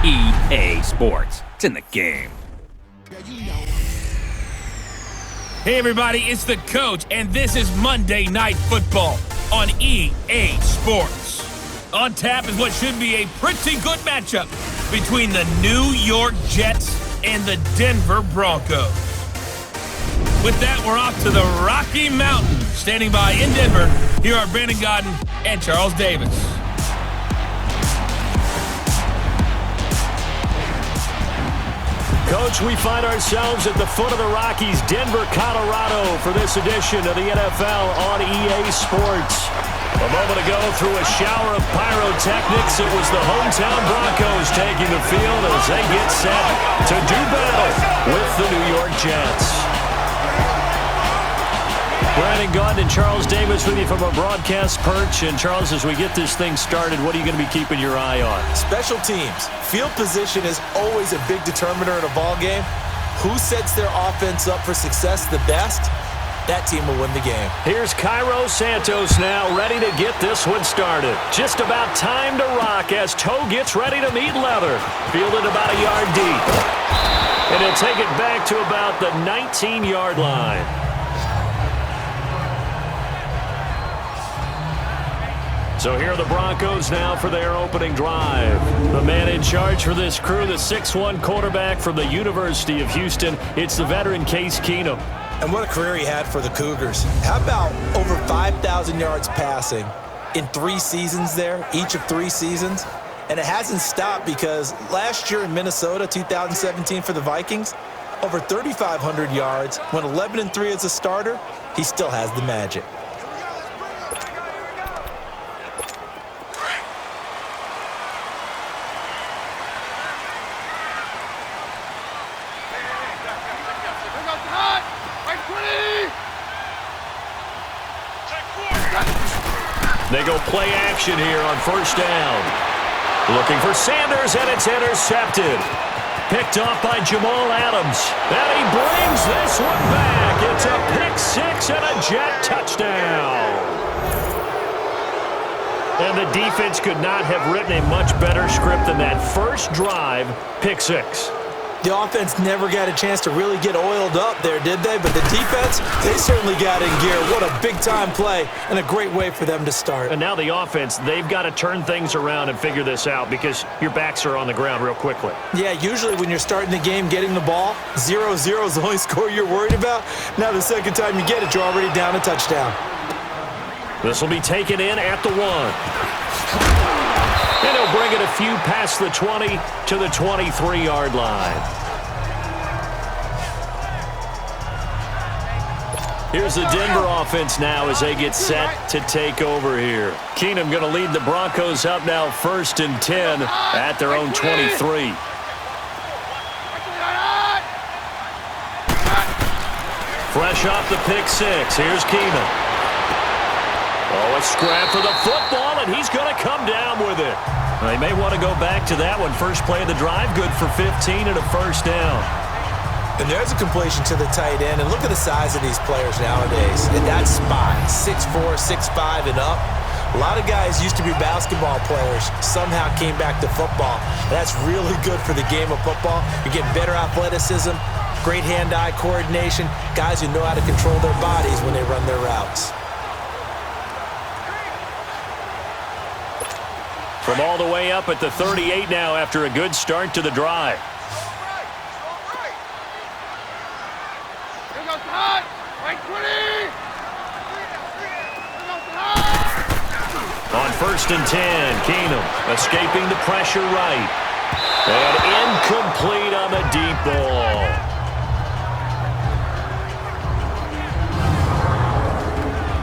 EA Sports. It's in the game. Hey everybody, it's the coach, and this is Monday Night Football on EA Sports. On tap is what should be a pretty good matchup between the New York Jets and the Denver Broncos. With that, we're off to the Rocky Mountains. Standing by in Denver, here are Brandon Godden and Charles Davis. Coach, we find ourselves at the foot of the Rockies, Denver, Colorado, for this edition of the NFL on EA Sports. A moment ago, through a shower of pyrotechnics, it was the hometown Broncos taking the field as they get set to do battle with the New York Jets. Brandon Gaudin and Charles Davis with you from our broadcast perch. And Charles, as we get this thing started, what are you going to be keeping your eye on? Special teams. Field position is always a big determiner in a ball game. Who sets their offense up for success the best? That team will win the game. Here's Cairo Santos now, ready to get this one started. Just about time to rock as Toe gets ready to meet leather. Fielded about a yard deep. And he'll take it back to about the 19-yard line. So here are the Broncos now for their opening drive. The man in charge for this crew, the 6'1" quarterback from the University of Houston. It's the veteran Case Keenum. And what a career he had for the Cougars. How about over 5,000 yards passing in 3 seasons there, each of 3 seasons? And it hasn't stopped because last year in Minnesota, 2017 for the Vikings, over 3,500 yards, went 11-3 as a starter. He still has the magic. They go play action here on first down. Looking for Sanders, and it's intercepted. Picked off by Jamal Adams. And he brings this one back. It's a pick-6 and a Jet touchdown. And the defense could not have written a much better script than that first drive, pick-6. The offense never got a chance to really get oiled up there, did they? But the defense, they certainly got in gear. What a big-time play and a great way for them to start. And now the offense, they've got to turn things around and figure this out because your backs are on the ground real quickly. Yeah, usually when you're starting the game, getting the ball, 0-0 is the only score you're worried about. Now the second time you get it, you're already down a touchdown. This will be taken in at the 1. And he'll bring it a few past the 20 to the 23-yard line. Here's the Denver offense now as they get set to take over here. Keenum going to lead the Broncos up now 1st and 10 at their own 23. Fresh off the pick-6. Here's Keenum. Oh, a scrap for the football, and he's going to come down with it. They may want to go back to that one. First play of the drive, good for 15 and a first down. And there's a completion to the tight end. And look at the size of these players nowadays. In that spot, 6'4", 6'5", and up. A lot of guys used to be basketball players, somehow came back to football. That's really good for the game of football. You're getting better athleticism, great hand-eye coordination, guys who know how to control their bodies when they run their routes. From all the way up at the 38 now after a good start to the drive. On 1st and 10, Keenum escaping the pressure right. And incomplete on the deep ball.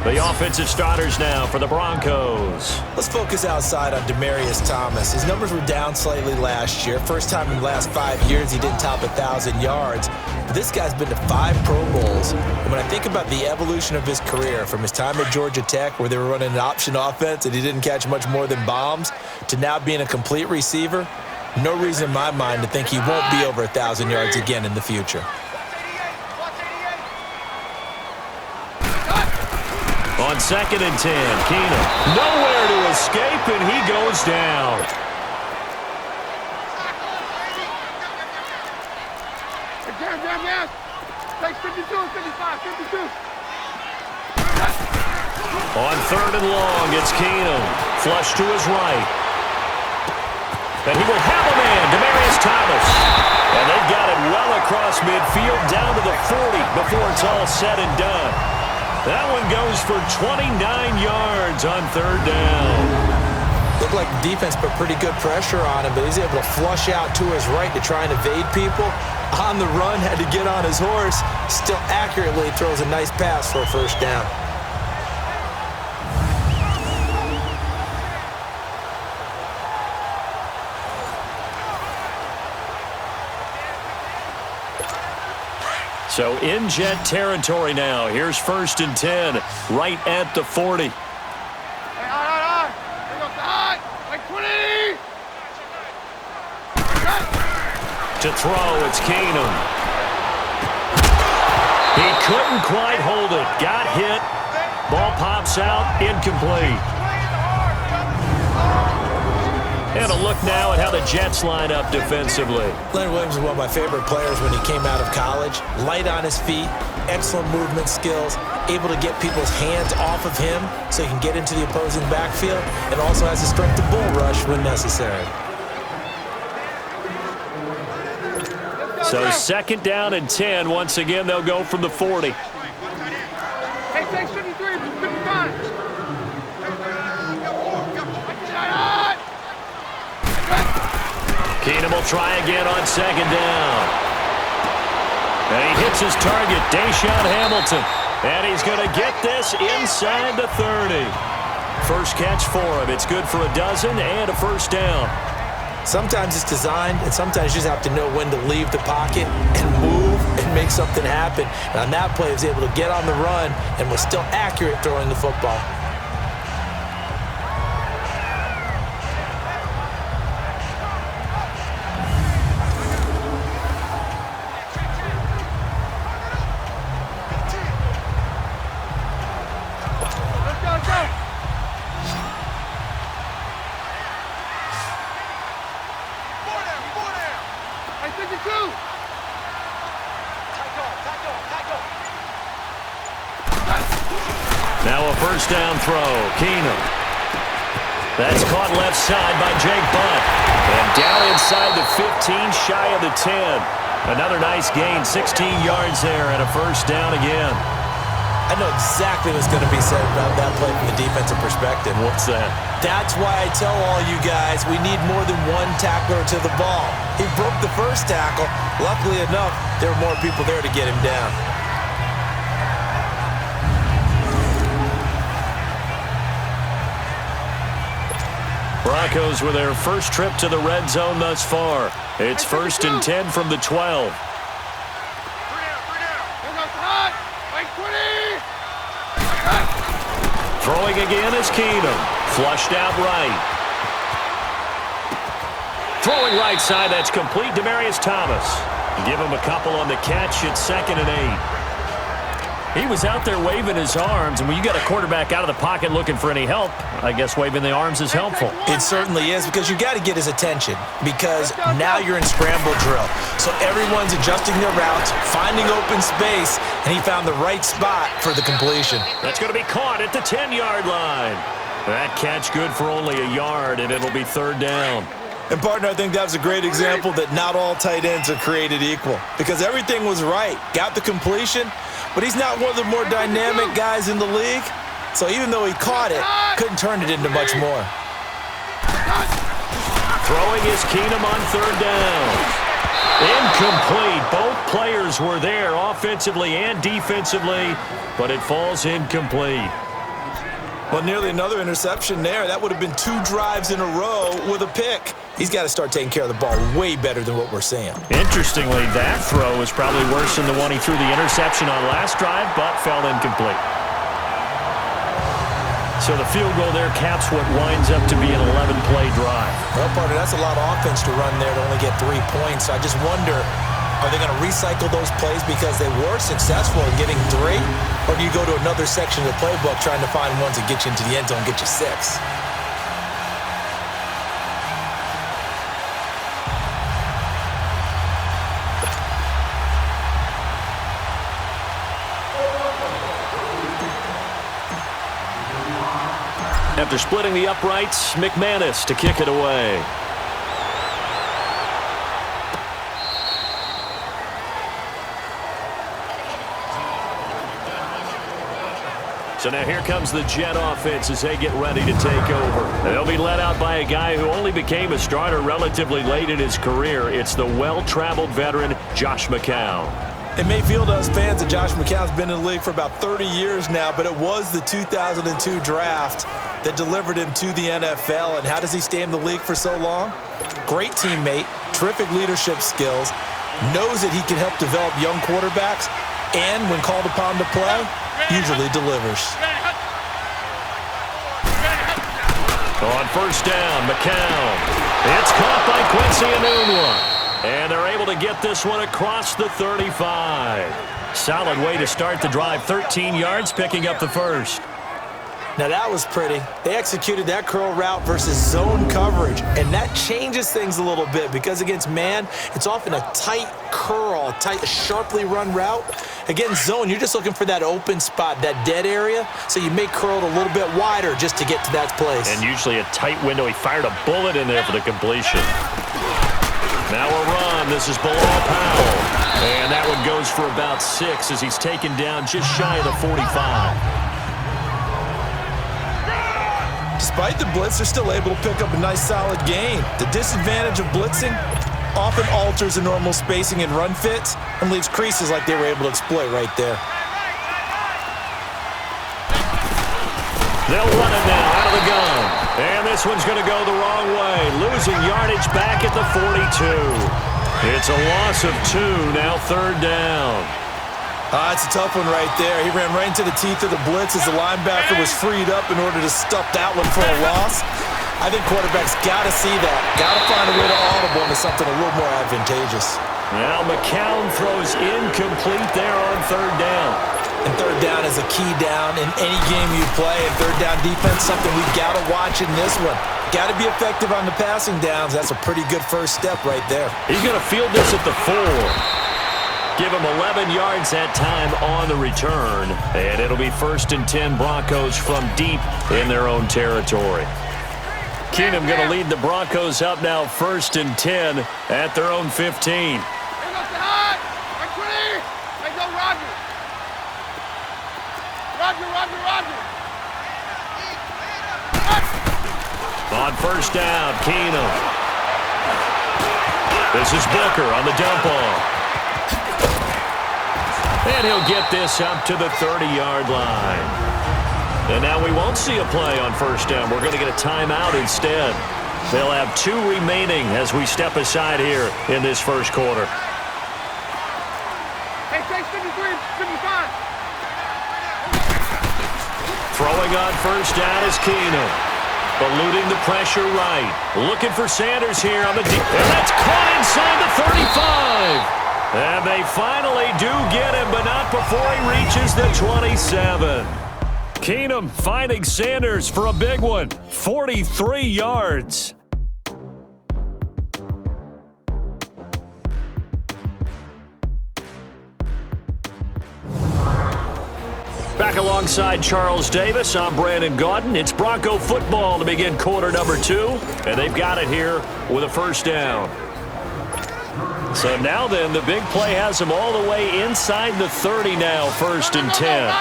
The offensive starters now for the Broncos. Let's focus outside on Demaryius Thomas. His numbers were down slightly last year. First time in the last 5 years he didn't top 1,000 yards. But this guy's been to 5 Pro Bowls. And when I think about the evolution of his career, from his time at Georgia Tech where they were running an option offense and he didn't catch much more than bombs, to now being a complete receiver, no reason in my mind to think he won't be over 1,000 yards again in the future. On 2nd and 10, Keenum nowhere to escape, and he goes down. Takes 52 and 55, 52. On 3rd and long, it's Keenum. Flush to his right. And he will have a man, Demaryius Thomas. And they've got it well across midfield, down to the 40 before it's all said and done. That one goes for 29 yards on 3rd down. Looked like the defense put pretty good pressure on him, but he's able to flush out to his right to try and evade people. On the run, had to get on his horse. Still accurately throws a nice pass for a 1st down. So in Jet territory now. Here's 1st and 10, right at the 40. To throw, it's Keenum. He couldn't quite hold it. Got hit. Ball pops out, incomplete. And a look now at how the Jets line up defensively. Leonard Williams was one of my favorite players when he came out of college. Light on his feet, excellent movement skills, able to get people's hands off of him so he can get into the opposing backfield, and also has the strength to bull rush when necessary. So 2nd down and 10. Once again, they'll go from the 40. Hey, takes 53, 55. Keenum will try again on 2nd down. And he hits his target, Deshaun Hamilton. And he's going to get this inside the 30. First catch for him. It's good for a dozen and a 1st down. Sometimes it's designed, and sometimes you just have to know when to leave the pocket and move and make something happen. And on that play, he was able to get on the run and was still accurate throwing the football. Now a 1st down throw. Keenum. That's caught left side by Jake Butt. And down inside the 15, shy of the 10. Another nice gain, 16 yards there, and a 1st down again. I know exactly what's going to be said about that play from the defensive perspective. What's that? That's why I tell all you guys we need more than one tackler to the ball. He broke the 1st tackle. Luckily enough, there were more people there to get him down. Broncos with their first trip to the red zone thus far. It's 1st and 10 from the 12. Throwing again is Keenum. Flushed out right. Throwing right side, that's complete. Demaryius Thomas. Give him a couple on the catch. It's 2nd and 8. He was out there waving his arms, and when you got a quarterback out of the pocket looking for any help, I guess waving the arms is helpful. It certainly is, because you got to get his attention, because now you're in scramble drill. So everyone's adjusting their routes, finding open space, and he found the right spot for the completion. That's going to be caught at the 10-yard line. That catch good for only a yard, and it'll be 3rd down. And, partner, I think that was a great example that not all tight ends are created equal, because everything was right. Got the completion, but he's not one of the more dynamic guys in the league. So even though he caught it, couldn't turn it into much more. Throwing is Keenum on 3rd down. Incomplete. Both players were there offensively and defensively, but it falls incomplete. Well, nearly another interception there. That would have been 2 drives in a row with a pick. He's got to start taking care of the ball way better than what we're seeing. Interestingly, that throw was probably worse than the one he threw the interception on last drive, but fell incomplete. So the field goal there caps what winds up to be an 11-play drive. Well, partner, that's a lot of offense to run there to only get 3 points. So I just wonder, are they going to recycle those plays because they were successful in getting 3? Or do you go to another section of the playbook trying to find ones that get you into the end zone and get you 6? After splitting the uprights, McManus to kick it away. So now here comes the Jet offense as they get ready to take over. They'll be led out by a guy who only became a starter relatively late in his career. It's the well-traveled veteran, Josh McCown. It may feel to us fans that Josh McCown's been in the league for about 30 years now, but it was the 2002 draft that delivered him to the NFL. And how does he stay in the league for so long? Great teammate, terrific leadership skills, knows that he can help develop young quarterbacks, and when called upon to play, usually delivers. On first down, McCown. It's caught by Quincy Enunwa. And they're able to get this one across the 35. Solid way to start the drive. 13 yards, picking up the first. Now that was pretty. They executed that curl route versus zone coverage, and that changes things a little bit because against man, it's often a tight curl, tight, sharply run route. Against zone, you're just looking for that open spot, that dead area, so you may curl it a little bit wider just to get to that place. And usually a tight window. He fired a bullet in there for the completion. Now a run. This is Bilal Powell. And that one goes for about 6 as he's taken down just shy of the 45. Despite the blitz, they're still able to pick up a nice, solid gain. The disadvantage of blitzing often alters the normal spacing and run fits and leaves creases like they were able to exploit right there. They'll run it now out of the gun. And this one's going to go the wrong way. Losing yardage back at the 42. It's a loss of 2, now third down. It's a tough one right there. He ran right into the teeth of the blitz as the linebacker was freed up in order to stuff that one for a loss. I think quarterbacks got to see that. Got to find a way to audible into something a little more advantageous. Now McCown throws incomplete there on third down. And third down is a key down in any game you play. And third down defense, something we've got to watch in this one. Got to be effective on the passing downs. That's a pretty good first step right there. He's going to field this at the 4. Give him 11 yards that time on the return. And it'll be 1st and 10 Broncos from deep in their own territory. Keenum going to lead the Broncos up now 1st and 10 at their own 15. On first down, Keenum. This is Booker on the dump off. And he'll get this up to the 30-yard line. And now we won't see a play on first down. We're going to get a timeout instead. They'll have 2 remaining as we step aside here in this first quarter. Hey, take 53, 55. Throwing on first down is Keenum. Eluding the pressure right. Looking for Sanders here on the deep. And that's caught inside the 35. And they finally do get him, but not before he reaches the 27. Keenum finding Sanders for a big one. 43 yards. Back alongside Charles Davis, I'm Brandon Gaudin. It's Bronco football to begin quarter number 2, and they've got it here with a first down. So now then, the big play has them all the way inside the 30 now, 1st and 10.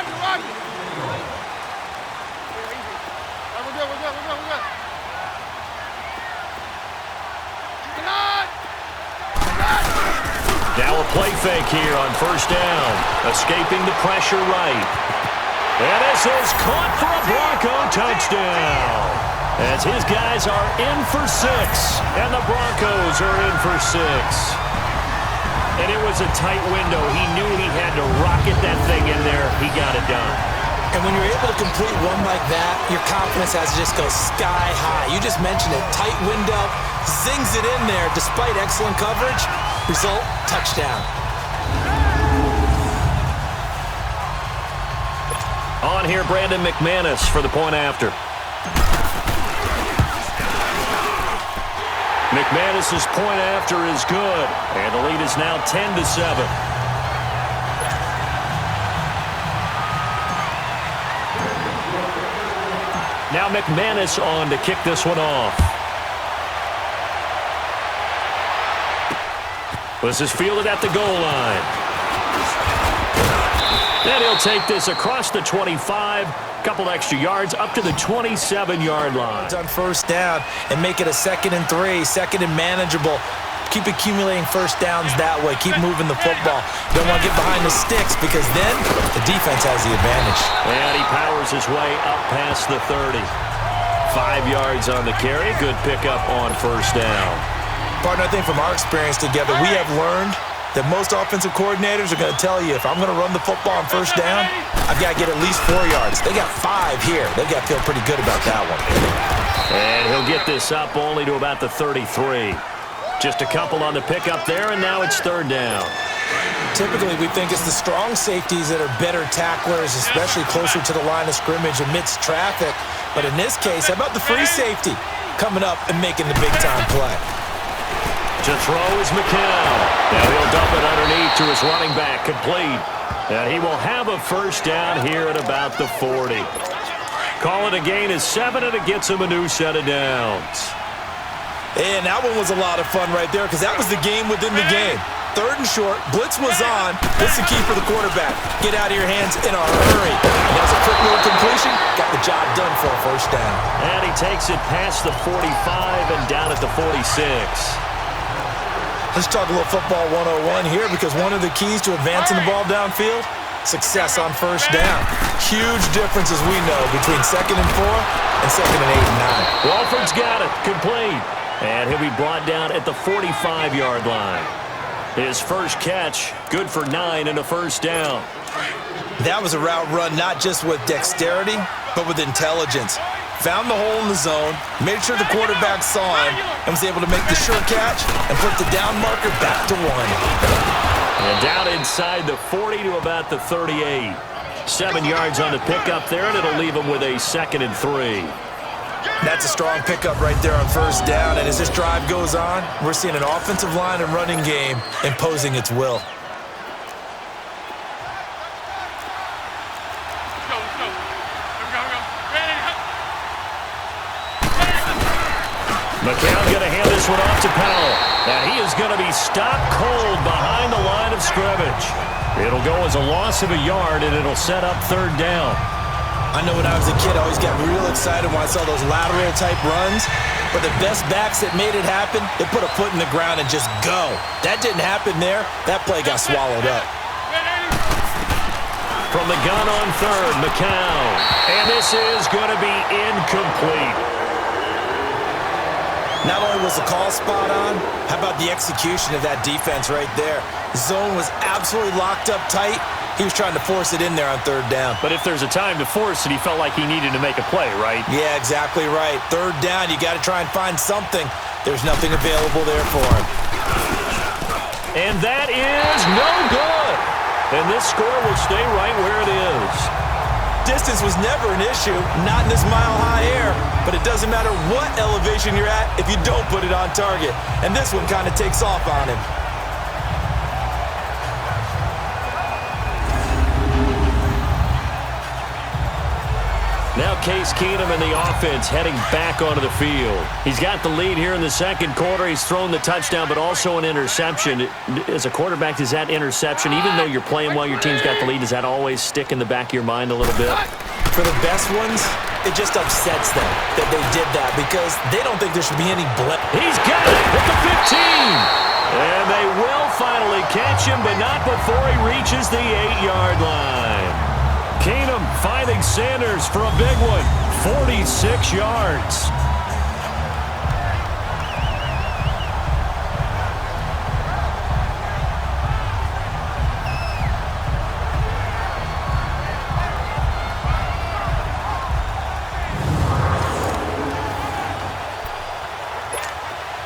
Now a play fake here on first down, escaping the pressure right. And this is caught for a Bronco touchdown. As his guys are in for 6, and the Broncos are in for 6. And it was a tight window. He knew he had to rocket that thing in there. He got it done. And when you're able to complete one like that, your confidence has to just go sky high. You just mentioned it. Tight window, zings it in there despite excellent coverage. Result, touchdown. On here, Brandon McManus for the point after. McManus's point after is good, and the lead is now 10-7. Now McManus on to kick this one off. This is fielded at the goal line. And he'll take this across the 25, couple extra yards up to the 27-yard line. On first down and make it a 2nd and 3, second and manageable. Keep accumulating first downs that way. Keep moving the football. You don't want to get behind the sticks because then the defense has the advantage. And he powers his way up past the 30. 5 yards on the carry. Good pickup on first down. Partner, I think from our experience together, we have learned that most offensive coordinators are going to tell you if I'm going to run the football on first down, I've got to get at least 4 yards. They got 5 here. They've got to feel pretty good about that one. And he'll get this up only to about the 33. Just a couple on the pickup there, and now it's 3rd down. Typically, we think it's the strong safeties that are better tacklers, especially closer to the line of scrimmage amidst traffic. But in this case, how about the free safety coming up and making the big-time play? To throw is McCown. Now he'll dump it underneath to his running back, complete. And he will have a first down here at about the 40. Call it a gain of 7, and it gets him a new set of downs. And that one was a lot of fun right there because that was the game within the game. 3rd and short, blitz was on. What's the key for the quarterback? Get out of your hands in a hurry. And that was a quick little completion. Got the job done for a first down. And he takes it past the 45 and down at the 46. Let's talk a little football 101 here because one of the keys to advancing the ball downfield, success on first down. Huge difference, as we know, between 2nd and 4 and 2nd and 8 and 9. Walford's got it, complete. And he'll be brought down at the 45-yard line. His first catch, good for 9 and a first down. That was a route run not just with dexterity, but with intelligence. Found the hole in the zone, made sure the quarterback saw him, and was able to make the sure catch and put the down marker back to 1. And down inside the 40 to about the 38. 7 yards on the pickup there, and it'll leave him with a 2nd and 3. That's a strong pickup right there on first down, and as this drive goes on, we're seeing an offensive line and running game imposing its will. McCown going to hand this one off to Powell. And he is going to be stopped cold behind the line of scrimmage. It'll go as a loss of a yard, and it'll set up 3rd down. I know when I was a kid, I always got real excited when I saw those lateral-type runs. But the best backs that made it happen, they put a foot in the ground and just go. That didn't happen there. That play got swallowed up. From the gun on 3rd, McCown. And this is going to be incomplete. Not only was the call spot on, how about the execution of that defense right there? The zone was absolutely locked up tight. He was trying to force it in there on 3rd down. But if there's a time to force it, he felt like he needed to make a play, right? Yeah, exactly right. 3rd down, you got to try and find something. There's nothing available there for him. And that is no good. And this score will stay right where it is. Distance was never an issue, not in this mile-high air, but it doesn't matter what elevation you're at if you don't put it on target. And this one kind of takes off on him. Now Case Keenum and the offense heading back onto the field. He's got the lead here in the 2nd quarter. He's thrown the touchdown, but also an interception. As a quarterback, does that interception, even though you're playing well, your team's got the lead, does that always stick in the back of your mind a little bit? For the best ones, it just upsets them that they did that because they don't think there should be any blip. He's got it at the 15. And they will finally catch him, but not before he reaches the 8-yard line. Keenum finding Sanders for a big one, 46 yards.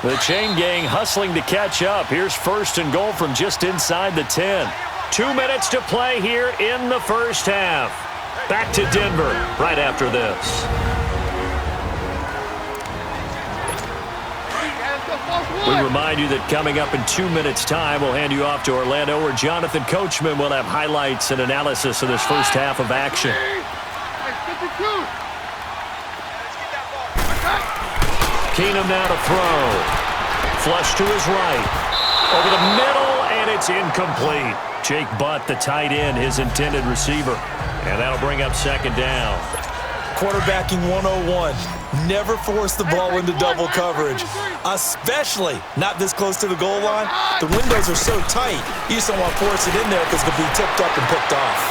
The chain gang hustling to catch up. Here's 1st and goal from just inside the 10. 2 minutes to play here in the first half. Back to Denver right after this. We remind you that coming up in 2 minutes' time, we'll hand you off to Orlando, where Jonathan Coachman will have highlights and analysis of this first half of action. Keenum now to throw. Flush to his right. Over the middle, and it's incomplete. Jake Butt, the tight end, his intended receiver. And that'll bring up second down. Quarterbacking 101. Never force the ball into double coverage, especially not this close to the goal line. The windows are so tight, you just don't want to force it in there because it could be tipped up and picked off.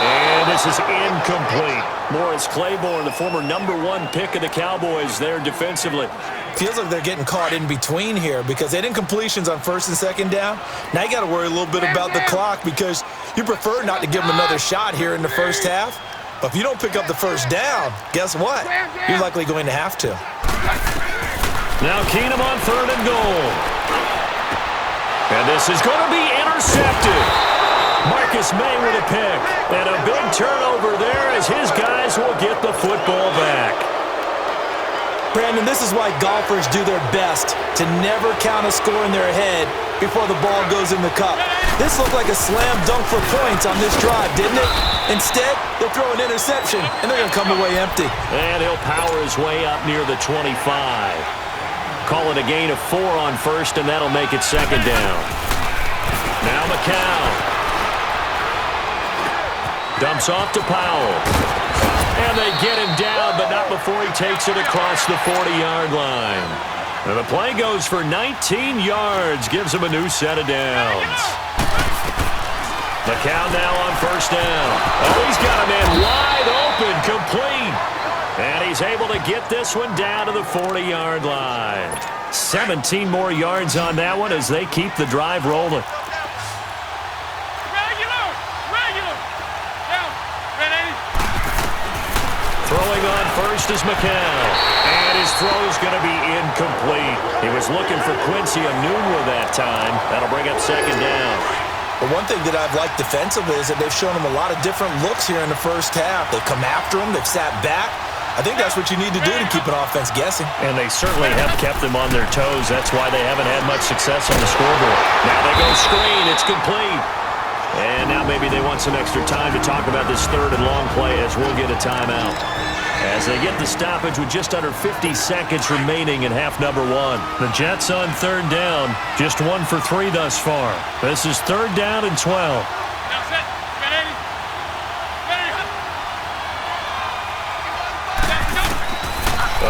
And this is incomplete. Morris Claiborne, the former #1 pick of the Cowboys there defensively. Feels like they're getting caught in between here because they didn't completions on first and second down. Now you got to worry a little bit about the clock because you prefer not to give them another shot here in the first half. But if you don't pick up the first down, guess what? You're likely going to have to. Now Keenum on 3rd and goal. And this is going to be intercepted. Marcus May with a pick. And a big turnover there as his guys will get the football back. Brandon, this is why golfers do their best to never count a score in their head before the ball goes in the cup. This looked like a slam dunk for points on this drive, didn't it? Instead, they'll throw an interception, and they're going to come away empty. And he'll power his way up near the 25. Call it a gain of 4 on first, and that'll make it second down. Now McCown. Dumps off to Powell. And they get him down, but not before he takes it across the 40-yard line. And the play goes for 19 yards, gives him a new set of downs. McCown now on first down. Oh, he's got a man wide open, complete. And he's able to get this one down to the 40-yard line. 17 more yards on that one as they keep the drive rolling. Throwing on first is McCown. And his throw's going to be incomplete. He was looking for Quincy Enunwa that time. That'll bring up second down. But one thing that I've liked defensively is that they've shown him a lot of different looks here in the first half. They've come after him. They've sat back. I think that's what you need to do to keep an offense guessing. And they certainly have kept them on their toes. That's why they haven't had much success on the scoreboard. Now they go screen. It's complete. And now maybe they want some extra time to talk about this 3rd and long play as we'll get a timeout. As they get the stoppage with just under 50 seconds remaining in half number 1. The Jets on 3rd down, just 1 for 3 thus far. This is 3rd down and 12. Now set.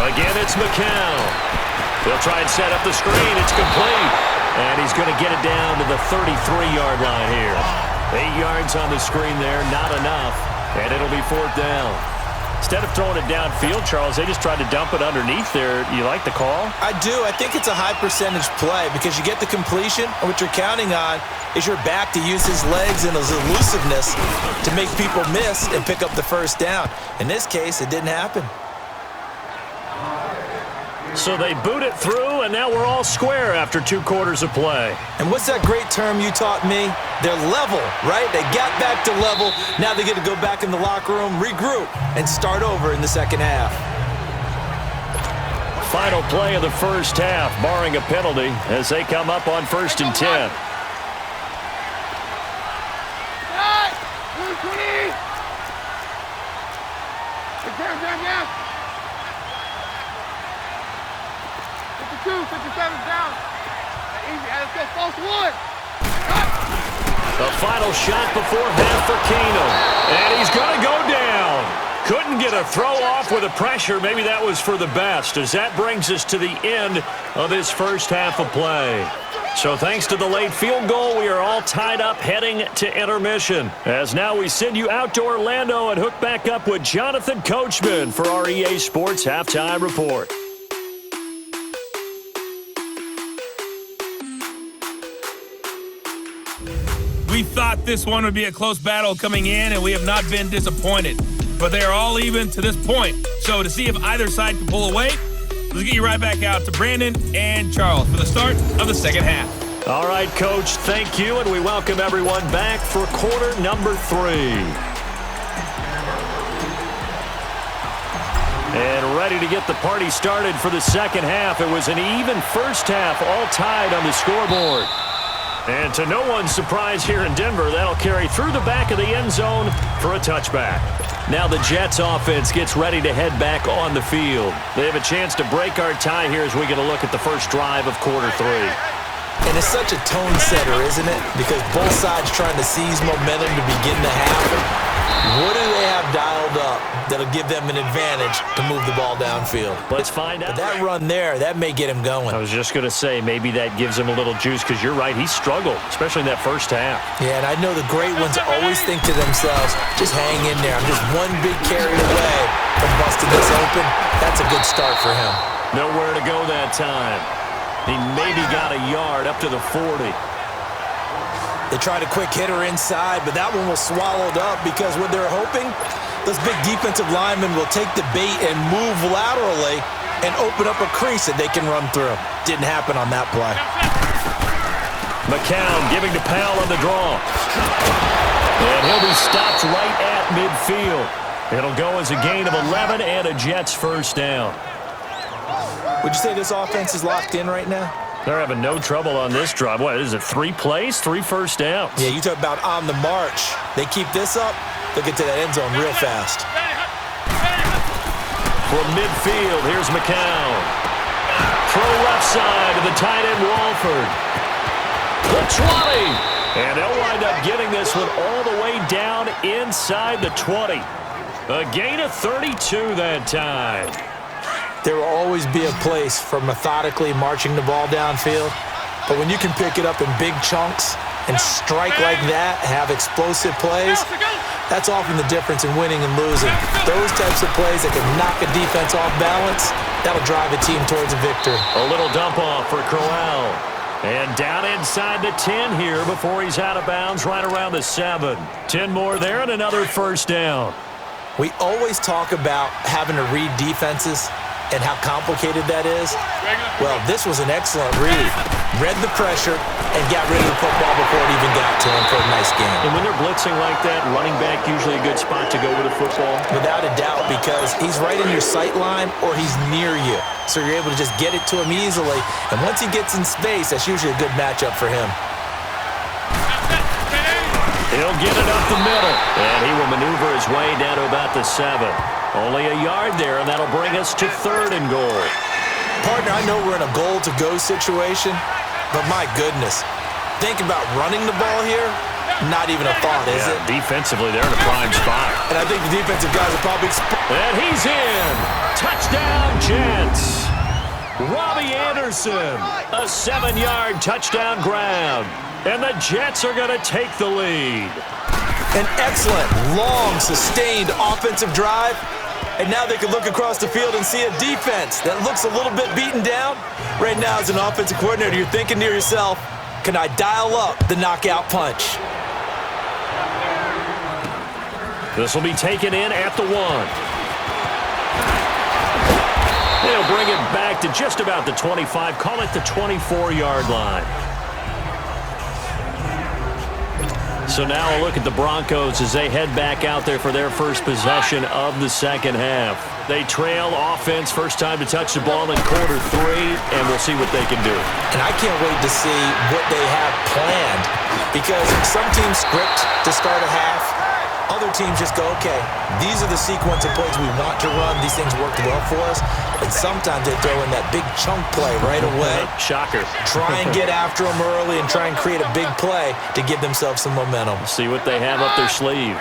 Again, it's McCown. They'll try and set up the screen. It's complete. And he's going to get it down to the 33-yard line here. 8 yards on the screen there, not enough. And it'll be 4th down. Instead of throwing it downfield, Charles, they just tried to dump it underneath there. You like the call? I do. I think it's a high-percentage play because you get the completion, and what you're counting on is your back to use his legs and his elusiveness to make people miss and pick up the first down. In this case, it didn't happen. So they boot it through, and now we're all square after 2 quarters of play. And what's that great term you taught me? They're level, right? They got back to level. Now they get to go back in the locker room, regroup, and start over in the second half. Final play of the first half, barring a penalty, as they come up on 1st and 10. Down. 57 down. Easy. Let's go. False 1. The final shot before half for Keenum. And he's going to go down. Couldn't get a throw off with the pressure. Maybe that was for the best, as that brings us to the end of this first half of play. So thanks to the late field goal, we are all tied up heading to intermission. As now we send you out to Orlando and hook back up with Jonathan Coachman for our EA Sports Halftime Report. We thought this one would be a close battle coming in, and we have not been disappointed. But they are all even to this point. So to see if either side can pull away, let's get you right back out to Brandon and Charles for the start of the second half. All right, Coach, thank you, and we welcome everyone back for quarter number 3. And ready to get the party started for the second half. It was an even first half, all tied on the scoreboard. And to no one's surprise here in Denver, that'll carry through the back of the end zone for a touchback. Now the Jets offense gets ready to head back on the field. They have a chance to break our tie here as we get a look at the first drive of quarter 3. And it's such a tone setter, isn't it? Because both sides trying to seize momentum to begin the half. What do they have dialed up that'll give them an advantage to move the ball downfield? Let's find out. But that run there, that may get him going. I was just going to say, maybe that gives him a little juice because you're right, he struggled, especially in that first half. Yeah, and I know the great ones always think to themselves, just hang in there. I'm just one big carry away from busting this open. That's a good start for him. Nowhere to go that time. He maybe got a yard up to the 40. They tried a quick hitter inside, but that one was swallowed up because what they're hoping, those big defensive linemen will take the bait and move laterally and open up a crease that they can run through. Didn't happen on that play. McCown giving to Powell on the draw. And he'll be stopped right at midfield. It'll go as a gain of 11 and a Jets first down. Would you say this offense is locked in right now? They're having no trouble on this drive. What is it, 3 plays, 3 first downs? Yeah, you talk about on the march. They keep this up, they'll get to that end zone real fast. From midfield, here's McCown. Throw left side to the tight end, Walford. The 20. And they'll wind up getting this one all the way down inside the 20. A gain of 32 that time. There will always be a place for methodically marching the ball downfield. But when you can pick it up in big chunks and strike like that, have explosive plays, that's often the difference in winning and losing. Those types of plays that can knock a defense off balance, that'll drive a team towards a victory. A little dump off for Crowell. And down inside the 10 here before he's out of bounds right around the 7. 10 more there and another first down. We always talk about having to read defenses and how complicated that is. Well, this was an excellent read. Read the pressure and got rid of the football before it even got to him for a nice game. And when they're blitzing like that, running back usually a good spot to go with a football? Without a doubt, because he's right in your sight line or he's near you. So you're able to just get it to him easily. And once he gets in space, that's usually a good matchup for him. He'll get it up the middle. And he will maneuver his way down to about the 7. Only a yard there, and that'll bring us to 3rd and goal. Partner, I know we're in a goal-to-go situation, but my goodness, think about running the ball here. Not even a thought, is it? Defensively, they're in a prime spot. And I think the defensive guys are probably... And he's in. Touchdown, Jets. Robbie Anderson, a 7-yard touchdown grab. And the Jets are going to take the lead. An excellent, long, sustained offensive drive. And now they can look across the field and see a defense that looks a little bit beaten down. Right now, as an offensive coordinator, you're thinking to yourself, can I dial up the knockout punch? This will be taken in at the 1. They'll bring it back to just about the 25. Call it the 24-yard line. So now a look at the Broncos as they head back out there for their first possession of the second half. They trail offense, first time to touch the ball in quarter 3, and we'll see what they can do. And I can't wait to see what they have planned, because some teams script to start a half. Other teams just go, okay, these are the sequence of plays we want to run. These things worked well for us. And sometimes they throw in that big chunk play right away. Shocker. Try and get after them early and try and create a big play to give themselves some momentum. See what they have up their sleeve.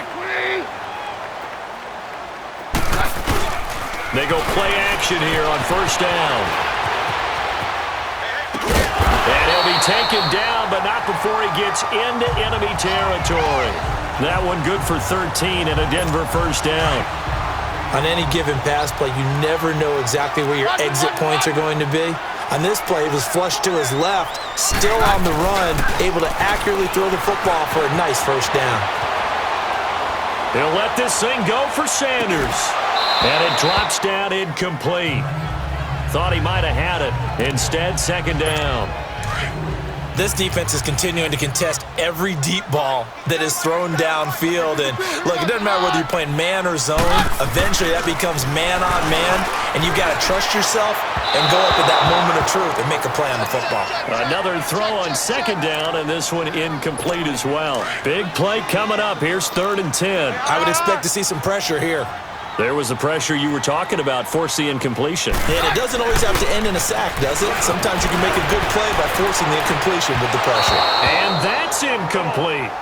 They go play action here on first down. And he'll be taken down, but not before he gets into enemy territory. That one good for 13 and a Denver first down. On any given pass play, you never know exactly where your exit points are going to be. On this play, it was flushed to his left, still on the run, able to accurately throw the football for a nice first down. They'll let this thing go for Sanders. And it drops down incomplete. Thought he might have had it. Instead, second down. This defense is continuing to contest every deep ball that is thrown downfield. And look, it doesn't matter whether you're playing man or zone. Eventually, that becomes man on man, and you've got to trust yourself and go up at that moment of truth and make a play on the football. Another throw on second down, and this one incomplete as well. Big play coming up. Here's 3rd and 10. I would expect to see some pressure here. There was the pressure you were talking about, force the incompletion. And it doesn't always have to end in a sack, does it? Sometimes you can make a good play by forcing the incompletion with the pressure. And that's incomplete.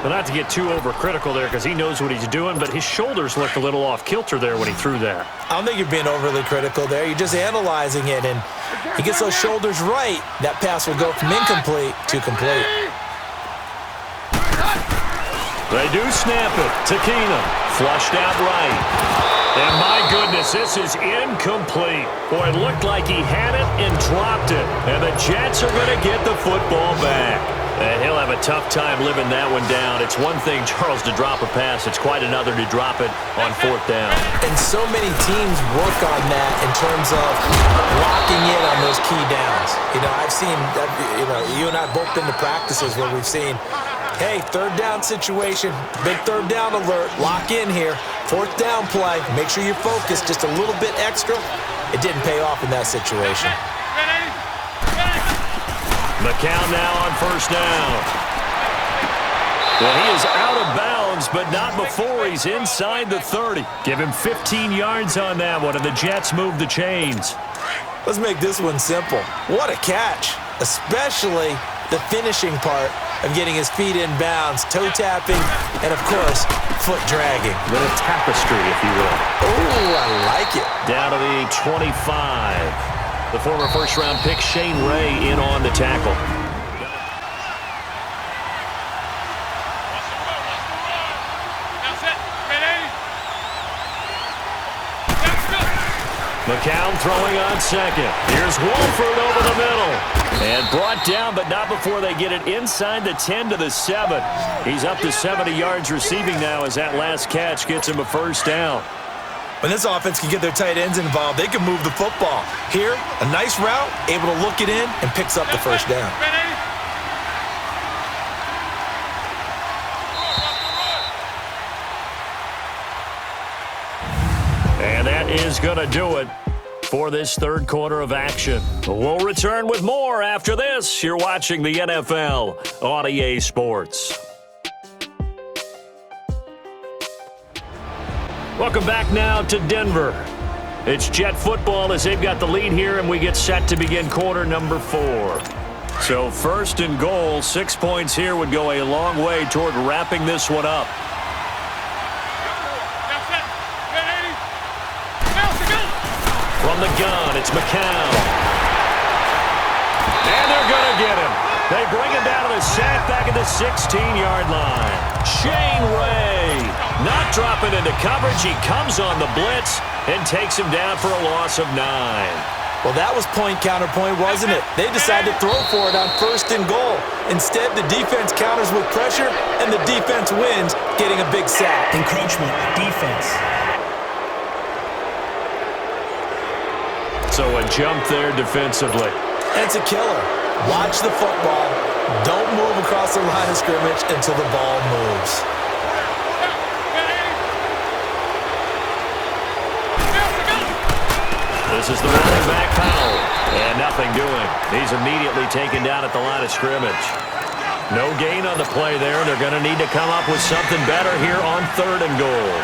But not to get too overcritical there because he knows what he's doing, but his shoulders looked a little off kilter there when he threw that. I don't think you're being overly critical there. You're just analyzing it, and he gets those shoulders right. That pass will go from incomplete to complete. They do snap it to Keenum. Flushed out right. And my goodness, this is incomplete. Boy, it looked like he had it and dropped it. And the Jets are going to get the football back. And he'll have a tough time living that one down. It's one thing, Charles, to drop a pass. It's quite another to drop it on 4th down. And so many teams work on that in terms of locking in on those key downs. You know, I've seen, you and I both been to practices where we've seen, hey, 3rd down situation, big 3rd down alert, lock in here. 4th down play, make sure you're focused just a little bit extra. It didn't pay off in that situation. McCown now on 1st down. Well, he is out of bounds, but not before he's inside the 30. Give him 15 yards on that one, and the Jets move the chains. Let's make this one simple. What a catch, especially the finishing part of getting his feet in bounds, toe tapping, and of course, foot dragging. A little tapestry, if you will. Oh, I like it. Down to the 25. The former first-round pick, Shane Ray, in on the tackle. McCown throwing on 2nd. Here's Wolford over the middle. And brought down, but not before they get it inside the 10 to the 7. He's up to 70 yards receiving now as that last catch gets him a 1st down. When this offense can get their tight ends involved, they can move the football. Here, a nice route, able to look it in, and picks up the 1st down. And that is going to do it for this 3rd quarter of action. We'll return with more after this. You're watching the NFL on EA Sports. Welcome back now to Denver. It's Jet football as they've got the lead here, and we get set to begin quarter number 4. So 1st and goal, 6 points here would go a long way toward wrapping this one up. From the gun, it's McCown. And they're going to get him. They bring him down to the sack back at the 16-yard line. Shane Ray not dropping into coverage. He comes on the blitz and takes him down for a loss of 9. Well, that was point counterpoint, wasn't it? They decided to throw for it on 1st and goal. Instead, the defense counters with pressure, and the defense wins, getting a big sack. Encroachment, defense. So a jump there defensively. It's a killer. Watch the football. Don't move across the line of scrimmage until the ball moves. This is the running back, Powell. And nothing doing. He's immediately taken down at the line of scrimmage. No gain on the play there. They're going to need to come up with something better here on 3rd and goal.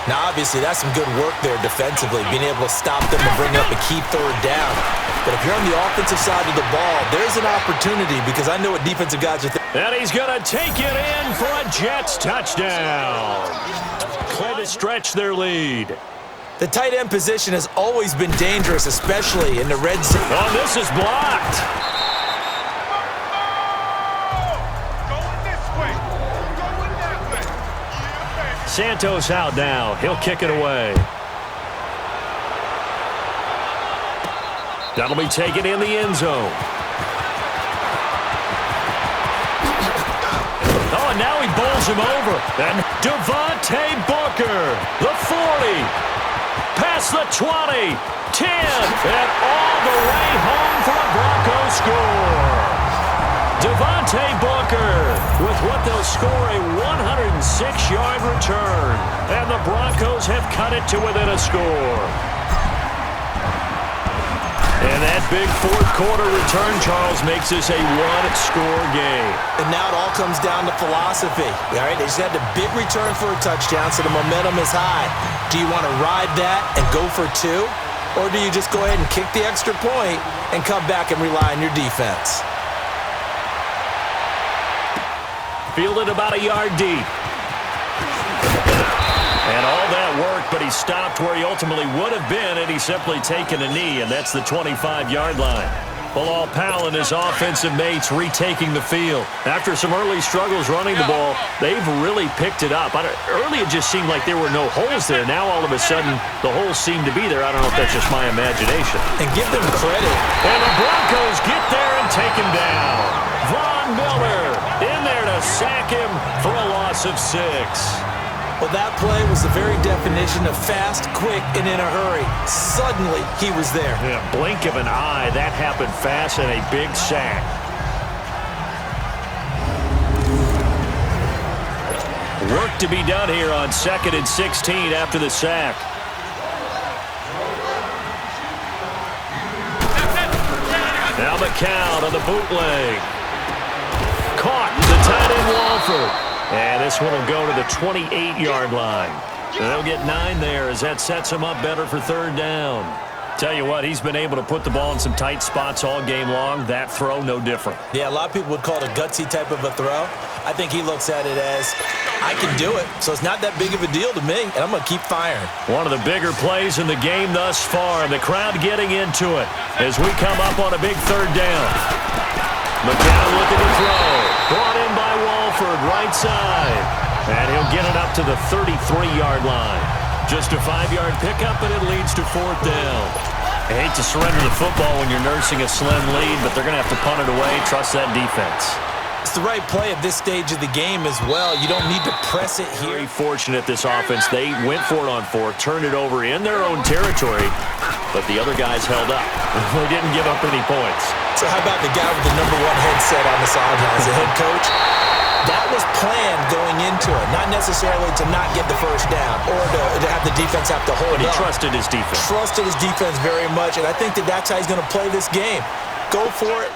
Now, obviously, that's some good work there defensively, being able to stop them and bring up a key 3rd down. But if you're on the offensive side of the ball, there's an opportunity because I know what defensive guys are thinking. And he's going to take it in for a Jets touchdown. Play to stretch their lead. The tight end position has always been dangerous, especially in the red zone. Oh, this is blocked. Santos out now. He'll kick it away. That'll be taken in the end zone. Oh, and now he bowls him over. And Devontae Booker, the 40. past the 20, 10, and all the way home for a Broncos score. Devontae Booker with what they'll score a 106-yard return. And the Broncos have cut it to within a score. And that big fourth quarter return, Charles, makes this a one-score game. And now it all comes down to philosophy. All right, they just had a big return for a touchdown, so the momentum is high. Do you want to ride that and go for two? Or do you just go ahead and kick the extra point and come back and rely on your defense? Fielded about a yard deep. And all that work, but he stopped where he ultimately would have been had he simply taken a knee, and that's the 25-yard line. Bilal Powell and his offensive mates retaking the field. After some early struggles running the ball, they've really picked it up. Early it just seemed like there were no holes there. Now all of a sudden the holes seem to be there. I don't know if that's just my imagination. And give them credit. And the Broncos get there and take him down. Von Miller in there to sack him for a loss of 6. Well, that play was the very definition of fast, quick, and in a hurry. Suddenly, he was there. Yeah, blink of an eye. That happened fast and a big sack. Work to be done here on 2nd and 16 after the sack. Now the count on the bootleg. Caught the tight end Walford. And this one will go to the 28-yard line. And they'll get 9 there as that sets him up better for third down. Tell you what, he's been able to put the ball in some tight spots all game long. That throw, no different. Yeah, a lot of people would call it a gutsy type of a throw. I think he looks at it as, I can do it, so it's not that big of a deal to me, and I'm going to keep firing. One of the bigger plays in the game thus far, and the crowd getting into it as we come up on a big third down. McCown looking to throw. Brought in by Walford, right side. And he'll get it up to the 33-yard line. Just a 5-yard pickup, and it leads to fourth down. I hate to surrender the football when you're nursing a slim lead, but they're going to have to punt it away. Trust that defense. It's the right play at this stage of the game as well. You don't need to press it here. Very fortunate, this offense. They went for it on 4, turned it over in their own territory, but the other guys held up. They didn't give up any points. So how about the guy with the #1 headset on the sideline as a head coach? That was planned going into it, not necessarily to not get the first down or to have the defense have to hold But he up. trusted his defense. Trusted his defense very much, and I think that's how he's going to play this game. Go for it.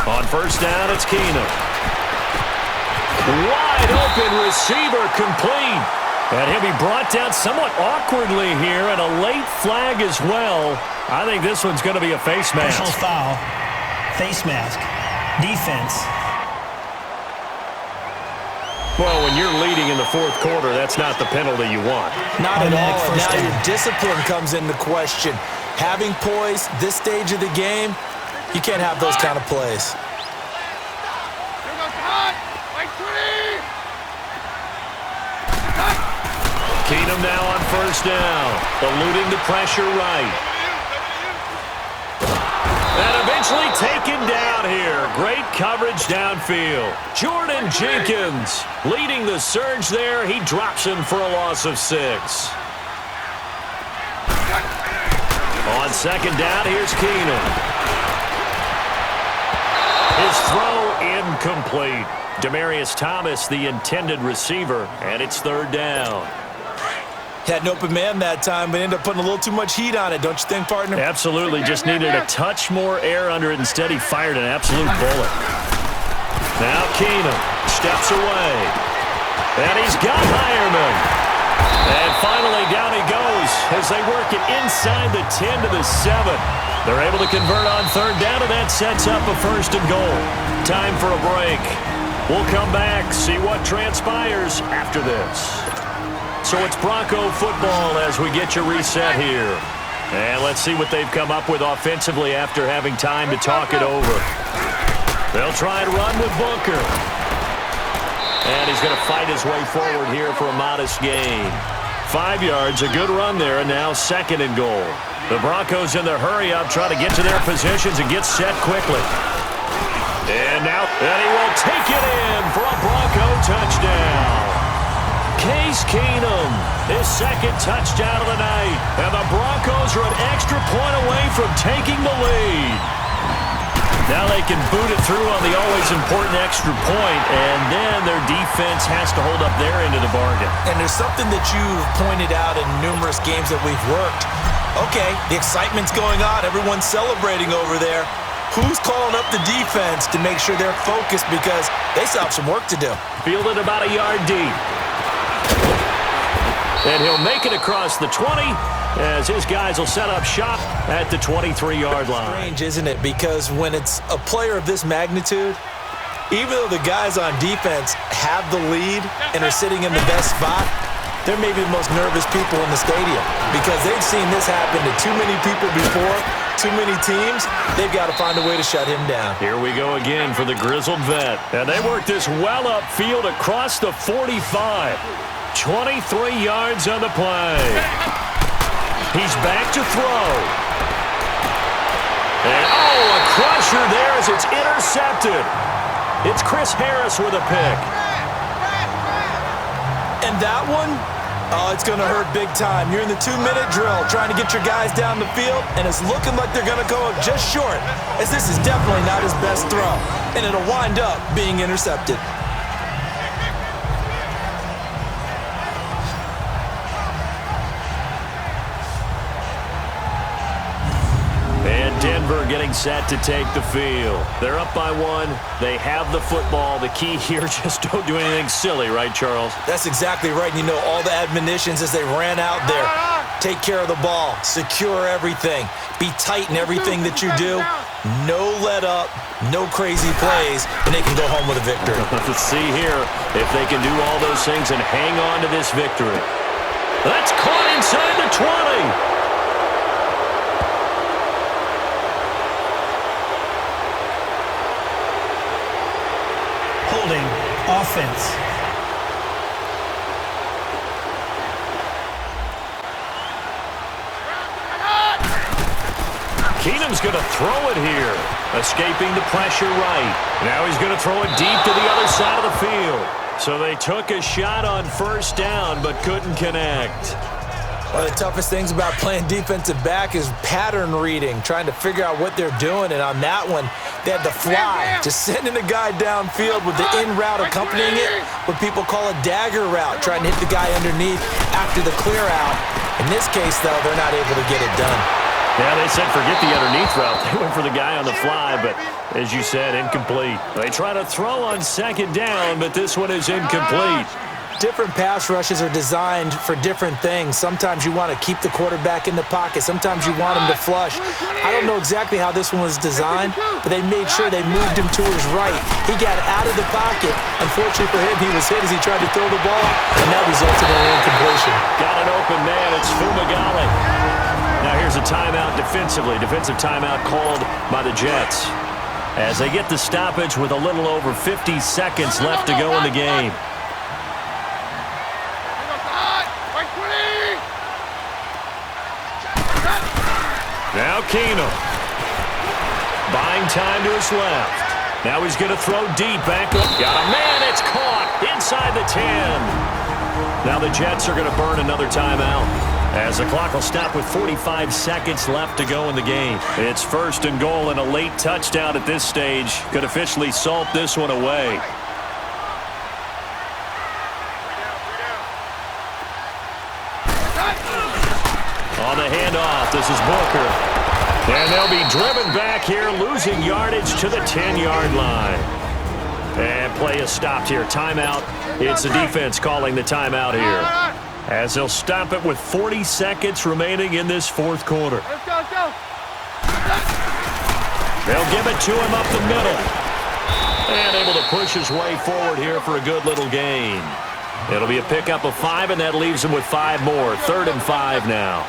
On first down, it's Keenum. Wide open receiver complete. And he'll be brought down somewhat awkwardly here, and a late flag as well. I think this one's going to be a face mask. Personal foul, face mask, defense. Well, when you're leading in the fourth quarter, that's not the penalty you want. Not at all. And First now down. your discipline comes into question. Having poise this stage of the game, you can't have those kind of plays. Keenum now on first down, eluding the pressure right. And eventually taken down here. Great coverage downfield. Jordan Jenkins leading the surge there. He drops him for a loss of 6. On second down, here's Keenum. His throw incomplete. Demaryius Thomas, the intended receiver, and it's third down. Had an open man that time, but ended up putting a little too much heat on it, don't you think, partner? Absolutely, just needed a touch more air under it. Instead, he fired an absolute bullet. Now Keenum steps away. And he's got Hireman. And finally, down he goes as they work it inside the 10 to the 7. They're able to convert on third down, and that sets up a first and goal. Time for a break. We'll come back, see what transpires after this. So it's Bronco football as we get your reset here. And let's see what they've come up with offensively after having time to talk it over. They'll try and run with Booker. And he's going to fight his way forward here for a modest gain. 5 yards, a good run there, and now second and goal. The Broncos in their hurry-up try to get to their positions and get set quickly. And now, and he will take it in for a Bronco touchdown. Case Keenum, his second touchdown of the night. And the Broncos are an extra point away from taking the lead. Now they can boot it through on the always important extra point, and then their defense has to hold up their end of the bargain. And there's something that you've pointed out in numerous games that we've worked. Okay, the excitement's going on. Everyone's celebrating over there. Who's calling up the defense to make sure they're focused because they still have some work to do? Fielded about a yard deep. And he'll make it across the 20 as his guys will set up shop at the 23-yard line. Strange, isn't it? Because when it's a player of this magnitude, even though the guys on defense have the lead and are sitting in the best spot, they're maybe the most nervous people in the stadium because they've seen this happen to too many people before, too many teams. They've got to find a way to shut him down. Here we go again for the grizzled vet. And they work this well upfield across the 45. 23 yards on the play. He's back to throw. And, a crusher there as it's intercepted. It's Chris Harris with a pick. And that one, it's going to hurt big time. You're in the 2-minute drill trying to get your guys down the field, and it's looking like they're going to go up just short, as this is definitely not his best throw, and it'll wind up being intercepted. Denver getting set to take the field. They're up by 1. They have the football. The key here, just don't do anything silly, right, Charles? That's exactly right. You know, all the admonitions as they ran out there. Take care of the ball. Secure everything. Be tight in everything that you do. No let up. No crazy plays. And they can go home with a victory. Let's see here if they can do all those things and hang on to this victory. That's caught inside the 20. Offense. Keenum's going to throw it here. Escaping the pressure right. Now he's going to throw it deep to the other side of the field. So they took a shot on first down but couldn't connect. One of the toughest things about playing defensive back is pattern reading, trying to figure out what they're doing. And on that one, they had the fly, just sending a guy downfield with the in route accompanying it, what people call a dagger route, trying to hit the guy underneath after the clear out. In this case, though, they're not able to get it done. Yeah, they said forget the underneath route. They went for the guy on the fly, but as you said, incomplete. They try to throw on second down, but this one is incomplete. Different pass rushes are designed for different things. Sometimes you want to keep the quarterback in the pocket. Sometimes you want him to flush. I don't know exactly how this one was designed, but they made sure they moved him to his right. He got out of the pocket. Unfortunately for him, he was hit as he tried to throw the ball, and that resulted in an incompletion. Got an open man. It's Fumagalli. Now here's a timeout defensively. Defensive timeout called by the Jets as they get the stoppage with a little over 50 seconds left to go in the game. Now Keenum. Buying time to his left. Now he's going to throw deep back up. Got a man. It's caught inside the 10. Now the Jets are going to burn another timeout as the clock will stop with 45 seconds left to go in the game. It's first and goal, and a late touchdown at this stage could officially salt this one away. On the handoff, this is Booker. And they'll be driven back here, losing yardage to the 10-yard line. And play is stopped here. Timeout. It's the defense calling the timeout here, as they'll stop it with 40 seconds remaining in this fourth quarter. Let's go. They'll give it to him up the middle. And able to push his way forward here for a good little gain. It'll be a pickup of 5, and that leaves him with 5 more. 3rd and 5 now.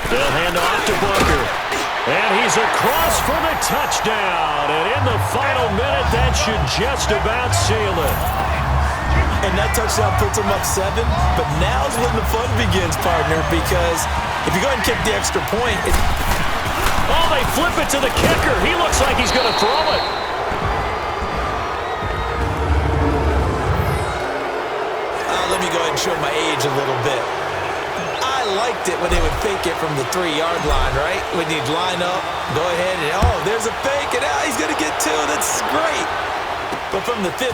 They'll hand off to Booker. And he's across for the touchdown. And in the final minute, that should just about seal it. And that touchdown puts him up 7. But now's when the fun begins, partner, because if you go ahead and kick the extra point, they flip it to the kicker. He looks like he's going to throw it. let me go ahead and show my age a little bit. I liked it when they would fake it from the 3-yard line, right? When you'd line up, go ahead, and oh, there's a fake, and now he's going to get 2. That's great. But from the 15,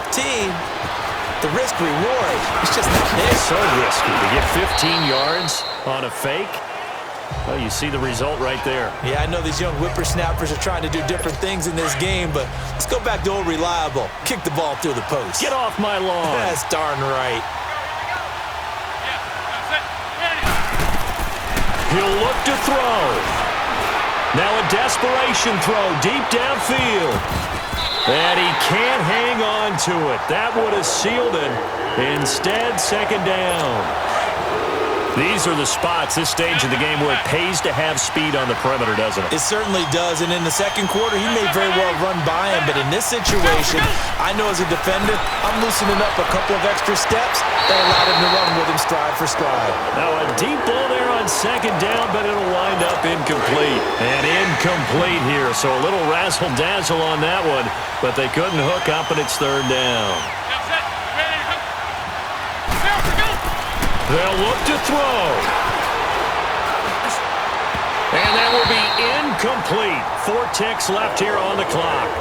the risk-reward, it's just not there. So risky to get 15 yards on a fake. Well, you see the result right there. Yeah, I know these young whippersnappers are trying to do different things in this game, but let's go back to old reliable. Kick the ball through the post. Get off my lawn. That's darn right. He'll look to throw. Now a desperation throw deep downfield. And he can't hang on to it. That would have sealed it. Instead, second down. These are the spots, this stage of the game, where it pays to have speed on the perimeter, doesn't it? It certainly does, and in the second quarter, he may very well run by him, but in this situation, I know as a defender, I'm loosening up a couple of extra steps that allowed him to run with him stride for stride. Now a deep ball there on second down, but it'll wind up incomplete. And incomplete here, so a little razzle-dazzle on that one, but they couldn't hook up, and it's third down. They'll look to throw. And that will be incomplete. 4 ticks left here on the clock.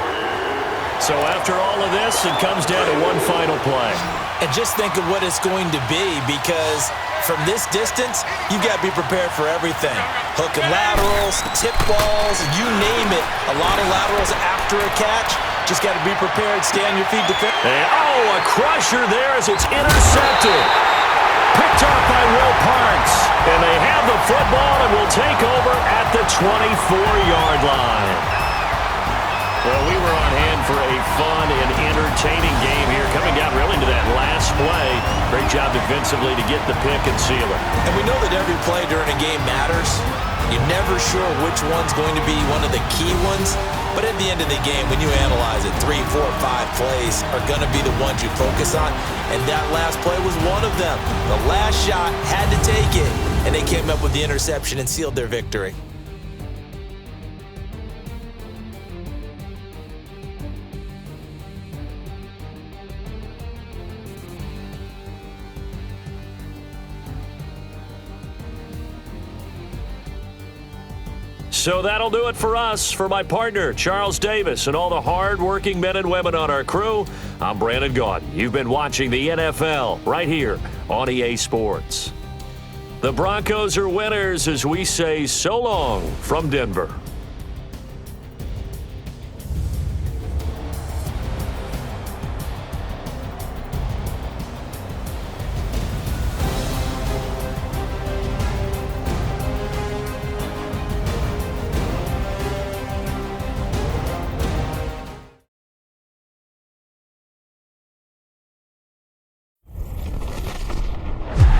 So after all of this, it comes down to one final play. And just think of what it's going to be, because from this distance, you've got to be prepared for everything. Hook and laterals, tip balls, you name it. A lot of laterals after a catch. Just got to be prepared, stay on your feet, defend. And, a crusher there as it's intercepted. Picked off by Will Parks. And they have the football and will take over at the 24-yard line. Well, we were on hand for a fun and entertaining game here, coming down really to that last play. Great job defensively to get the pick and seal it. And we know that every play during a game matters. You're never sure which one's going to be one of the key ones. But at the end of the game, when you analyze it, 3, 4, 5 plays are going to be the ones you focus on. And that last play was one of them. The last shot had to take it, and they came up with the interception and sealed their victory. So that'll do it for us. For my partner, Charles Davis, and all the hard-working men and women on our crew, I'm Brandon Gaudin. You've been watching the NFL right here on EA Sports. The Broncos are winners as we say so long from Denver.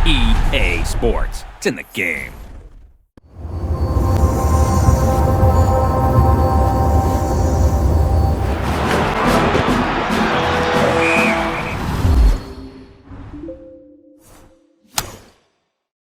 EA Sports. It's in the game.